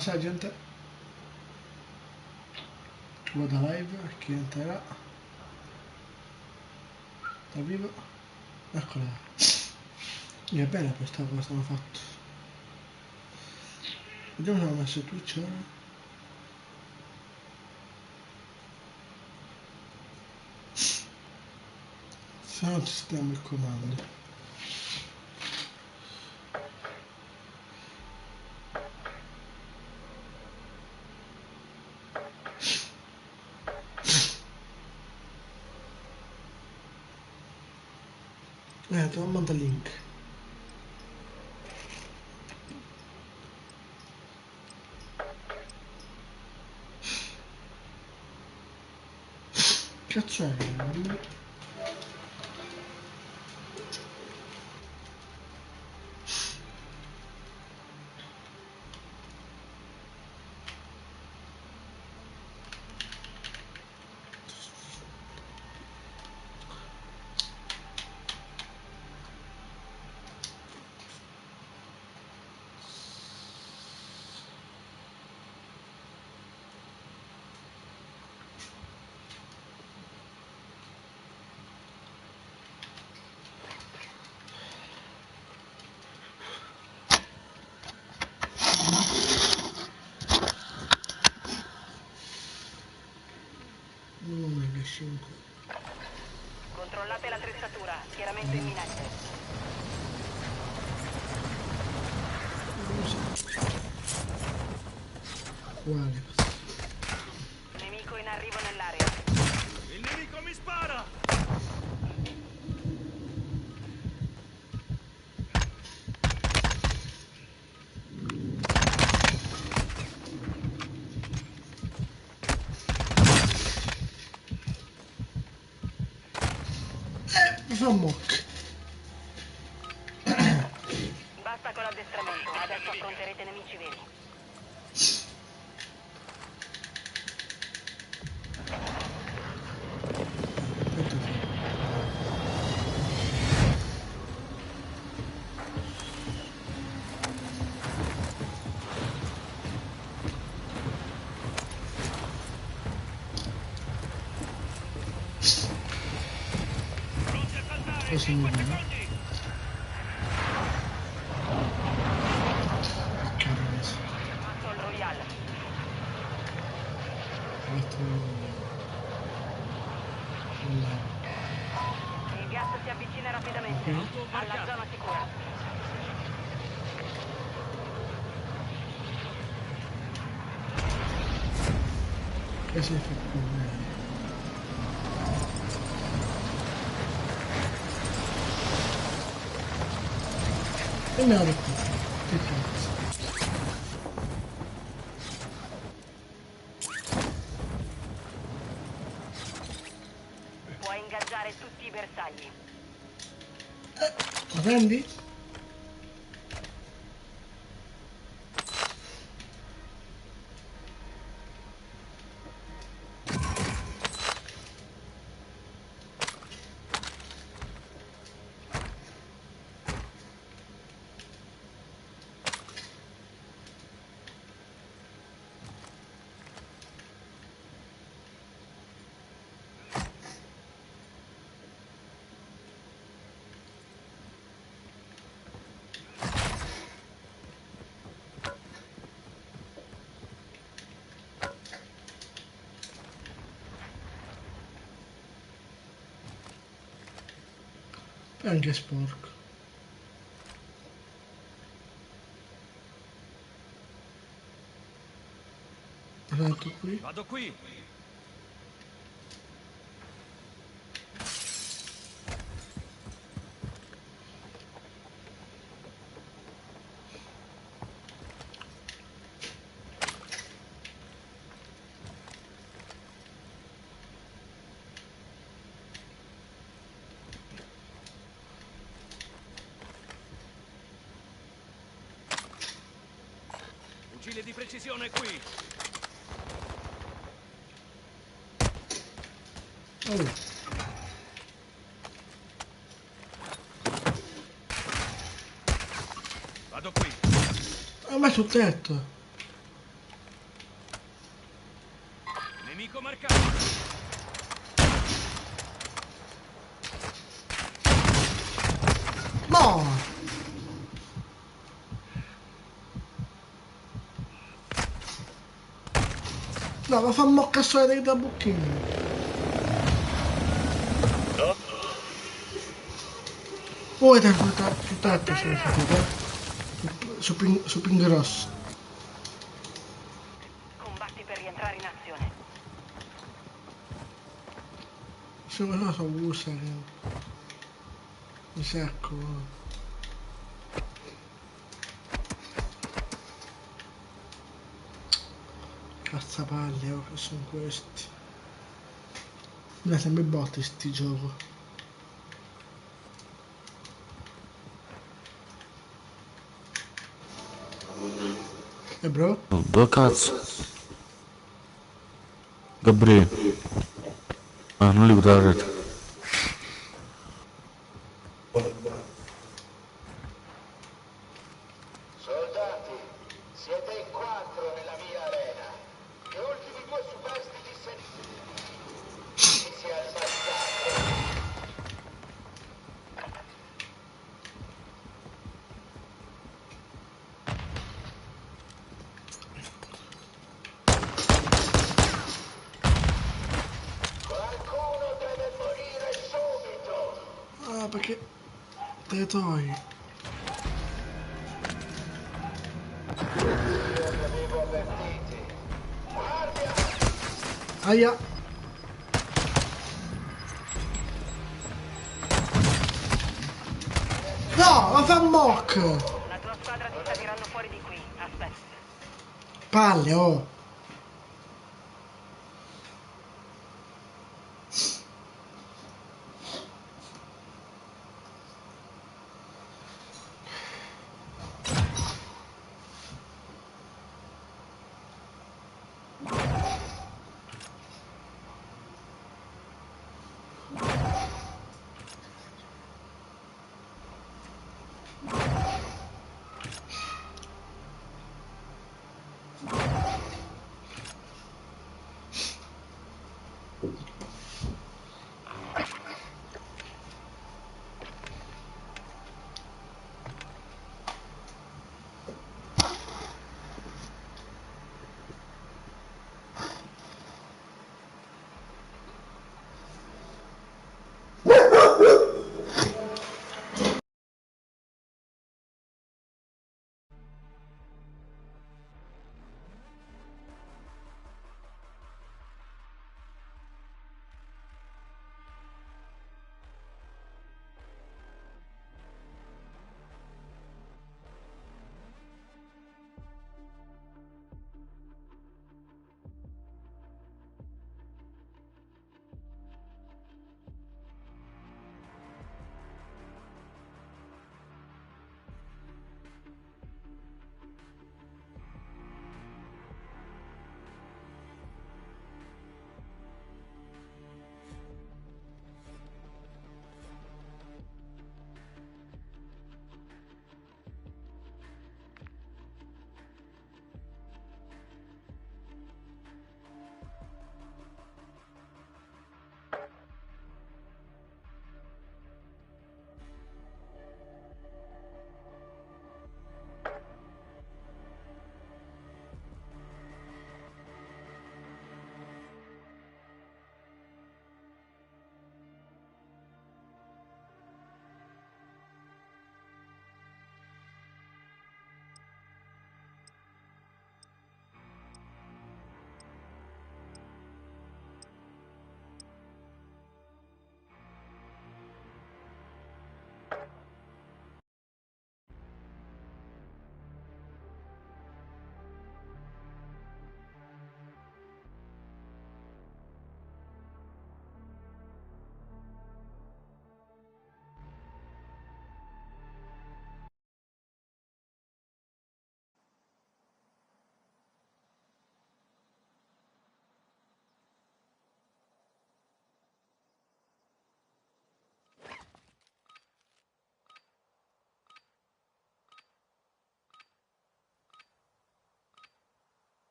Ciao gente, vado live, chi entrerà dal vivo, eccola. È bella questa cosa hanno fatto. Vediamo se hanno messo Twitch ora. Se no ci stiamo il comando. Te lo mando il link. Cazzo è? Non è le 5. Controllate l'attrezzatura, schieramento imminente. Quale? Nemico in arrivo nell'area. Il nemico mi spara! Mi fa mock. Basta con l'addestramento, adesso affronterete nemici veri. Pronti a saltare! Cosa 5 mi viene? secondi! Cazzo. Battle Royale. Il gas si avvicina rapidamente. Alla zona sicura. Che si fa qui? E me la do qui. Che cazzo? Puoi ingaggiare tutti i bersagli. La prendi? È anche sporco. L'ho fatto qui. Vado qui! Fucile di precisione qui! Oh, Vado qui! ma sul tetto. Nemico marcato. No! No, ma fa mocca solo dei tabacchini. Oh, è sul tetto, sono sentito. Su Ping Ross. Combatti per rientrare in azione. Sono no, sono bussa di secco. Cazzapalle, oh, che sono questi. Mi sembra botti sti gioco. Bro? Dove cazzo? Gabriele. Ah, non li guardare la rete. Soldati, siete in 4 nella mia arena. Gli ultimi 2 superstiti si è alzato. Qualcuno deve morire subito. Ah, perché te le togli? Io vi avevo avvertiti. Guardia! Aia! No, ma fa mock! La tua squadra ti sta tirando fuori di qui. Aspetta. Palle, oh!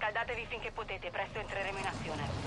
Scaldatevi finché potete, presto entreremo in azione.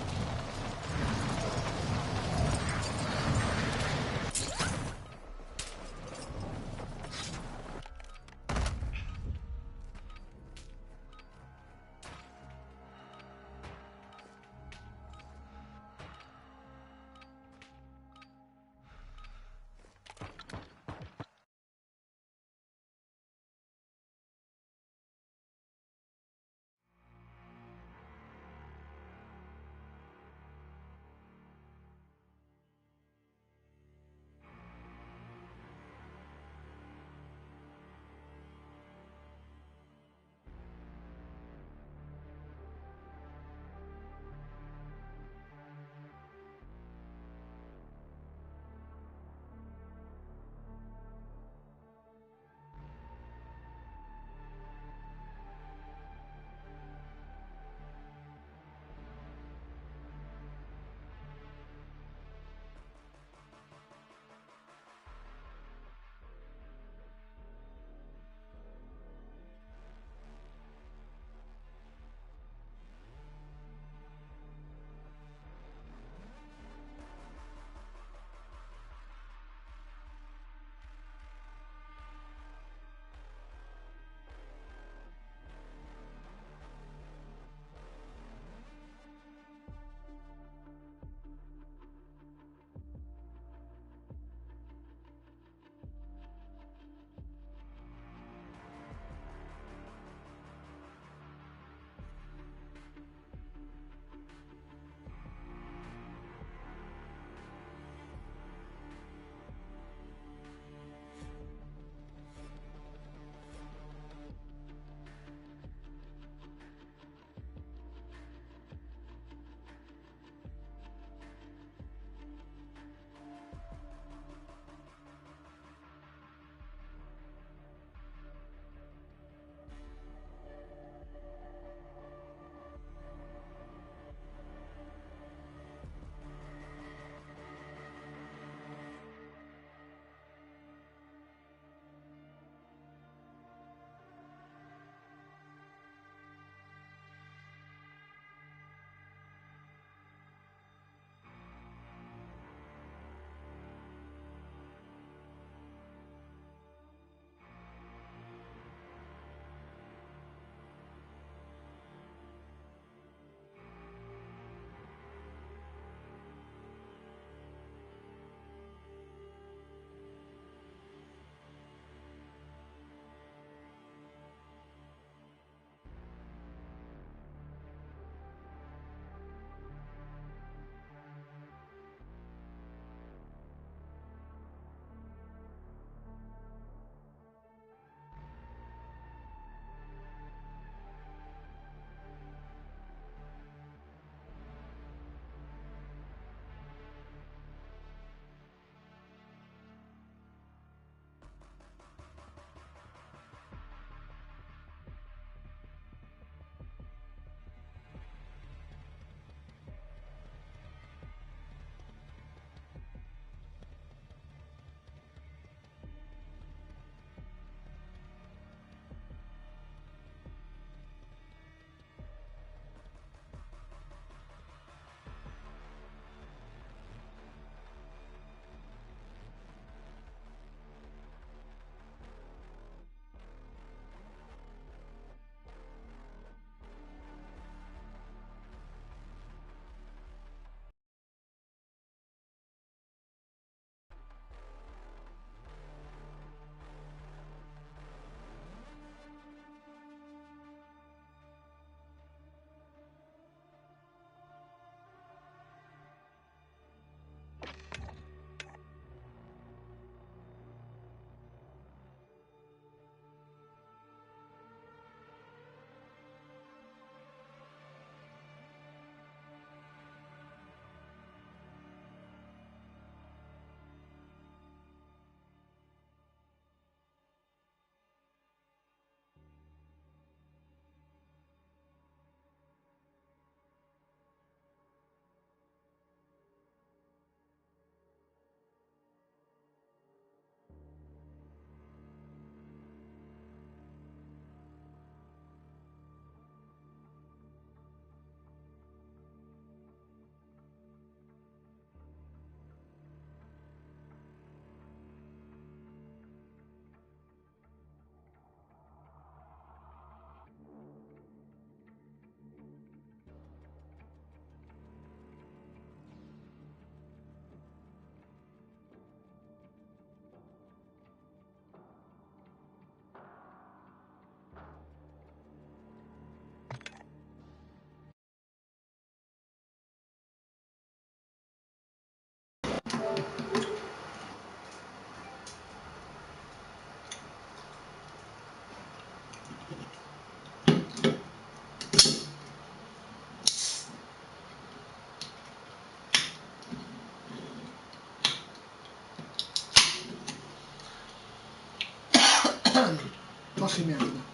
Posso merda.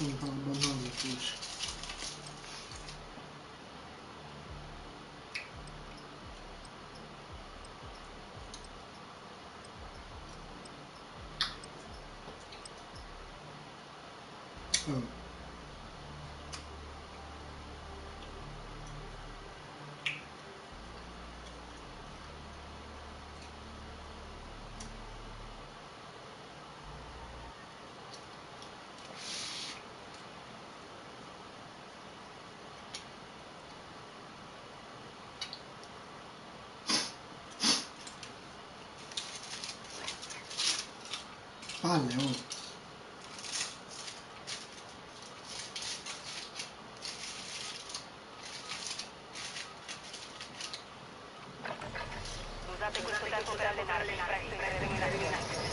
Non fa abbandono l'ufficio. Oh. Palle, oh. Usate questo tempo per allenarvi, presto entreremo in azione.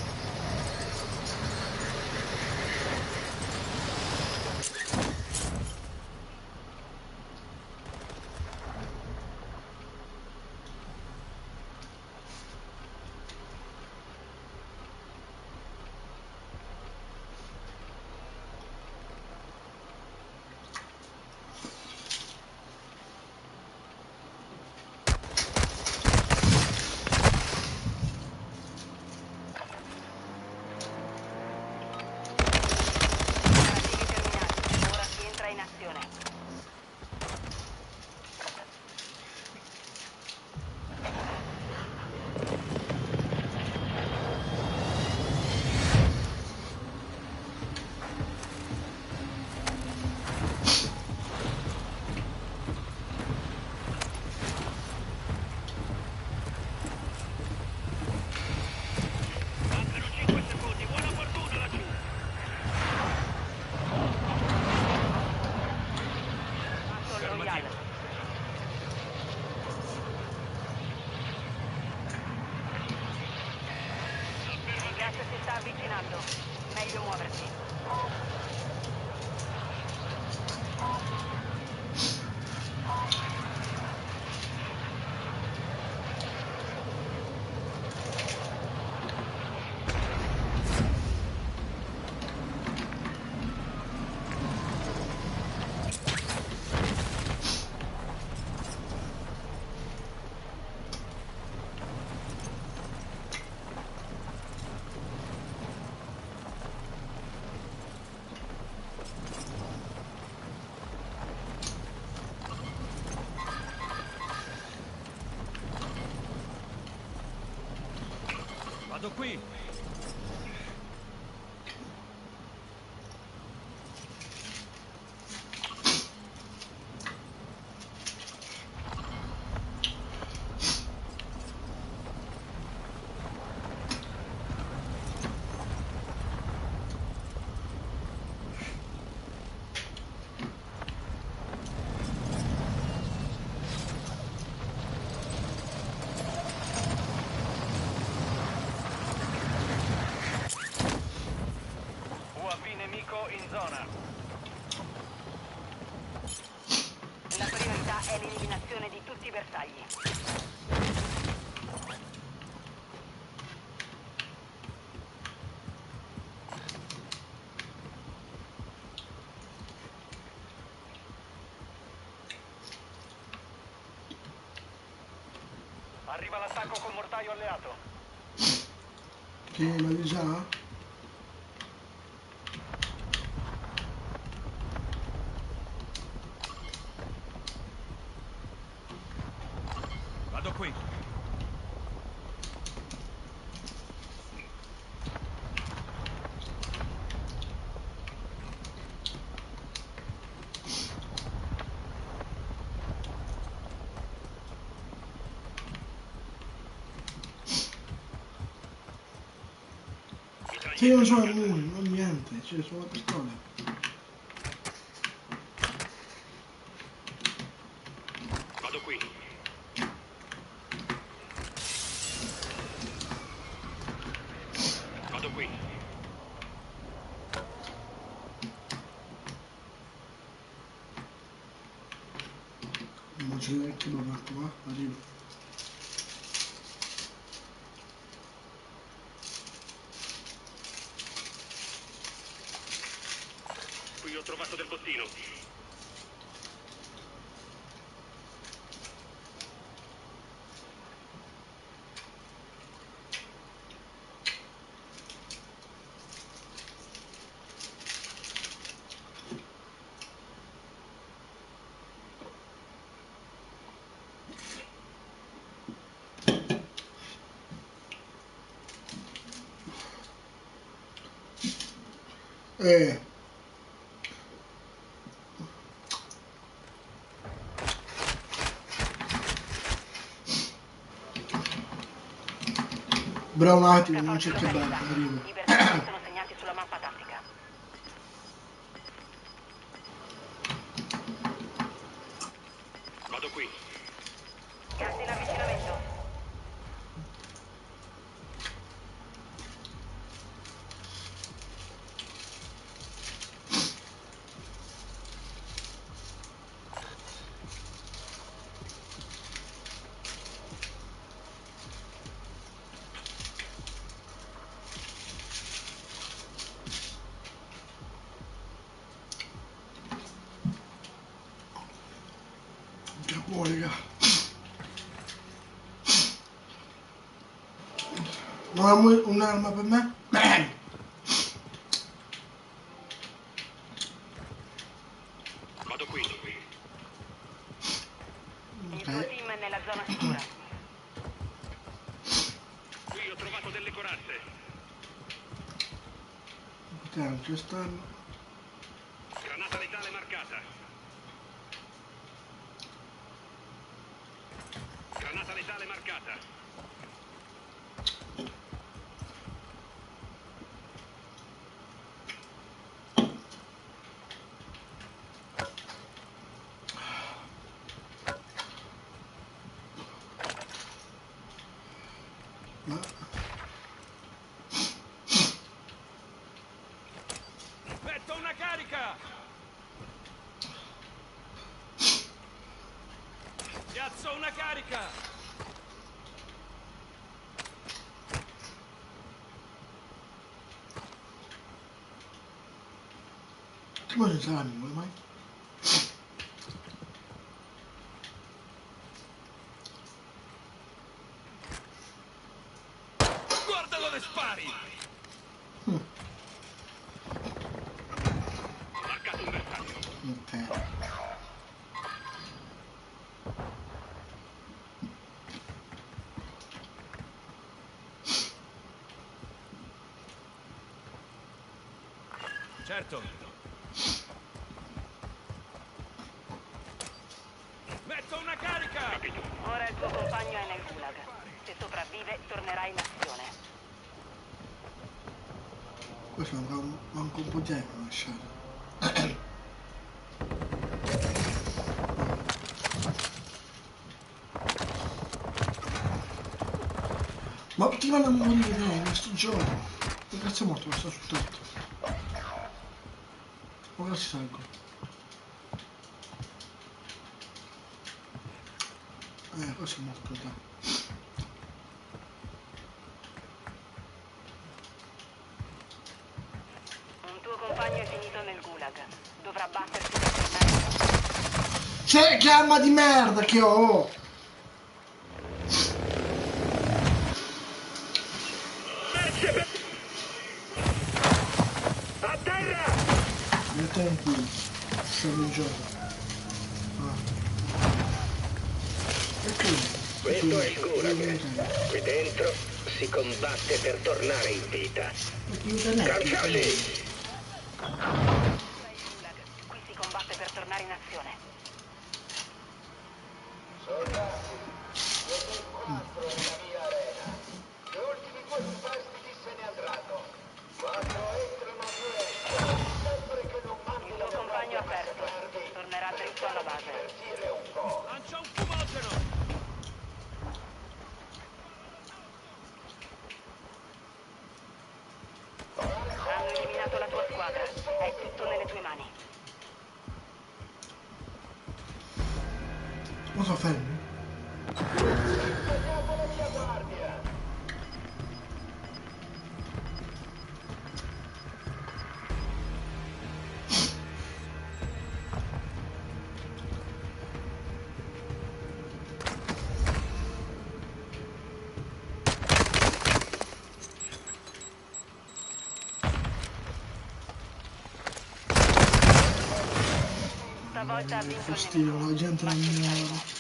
Operativi terminati. Ora si entra in azione. Mancano 5 secondi, buona fortuna laggiù! Aston Royal. Il gas si sta avvicinando. Meglio muoversi. Vado qui! UAV nemico in zona. La priorità è l'eliminazione di tutti i bersagli. Arriva l'attacco con mortaio alleato. Che lo di già? Vado qui. Che io non so armoni, non niente, c'è solo la pistola. Vado qui. Vado qui. Non c'è neanche Roberto, va? Arrivo. Qui ho trovato del bottino. Eh. Però un attimo, non c'è che bello, arrivo. I bersaglio sono segnati sulla mappa tattica. Vado qui. Gas in avvicinamento. Che buono, raga. Non hai un'arma per me? Vado qui. Il tuo Ok. team è nella zona sicura. Qui ho trovato delle corazze. Potremmo ci stanno. Granata letale marcata. Granata letale marcata. Ma Metto una carica. Piazzo una carica. come non sarà nulla mai? Guarda dove spari. Mm, Marcato un bersaglio. ok. Certo. Metto una carica. Ora il tuo compagno è nel gulag. Se sopravvive, tornerà in azione. Questo manca un po' di tempo a lasciare. Ma ti vanno a morire in questo gioco? Che cazzo è morto questo sul tetto? Ora si salgo. Questo è morto già. Un tuo compagno è finito nel gulag. Dovrà battersi per tornare in azione. C'è che arma di merda che ho! A terra. Mettete in culo. Sono in gioco. Ah. E qui? Questo è il gulag. Qui dentro si combatte per tornare in vita. Calcioli! Qui si combatte per tornare in azione. Soldati, siete in 4 nella mia arena. Gli ultimi 2 superstiti se ne andranno. 4 squadra. È tutto nelle tue mani. Cosa fermi? Impegniamo la mia guardia. Stavolta ha vinto il Fastidio, nemico. la gente Ma non ci mi staremo. ora.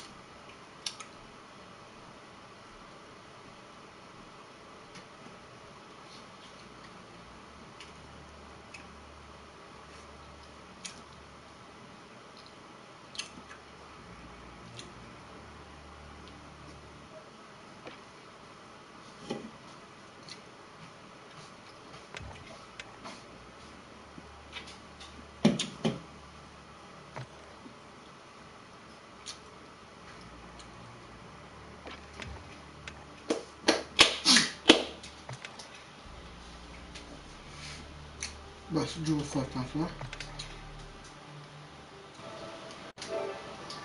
Basta, giù ho fatto,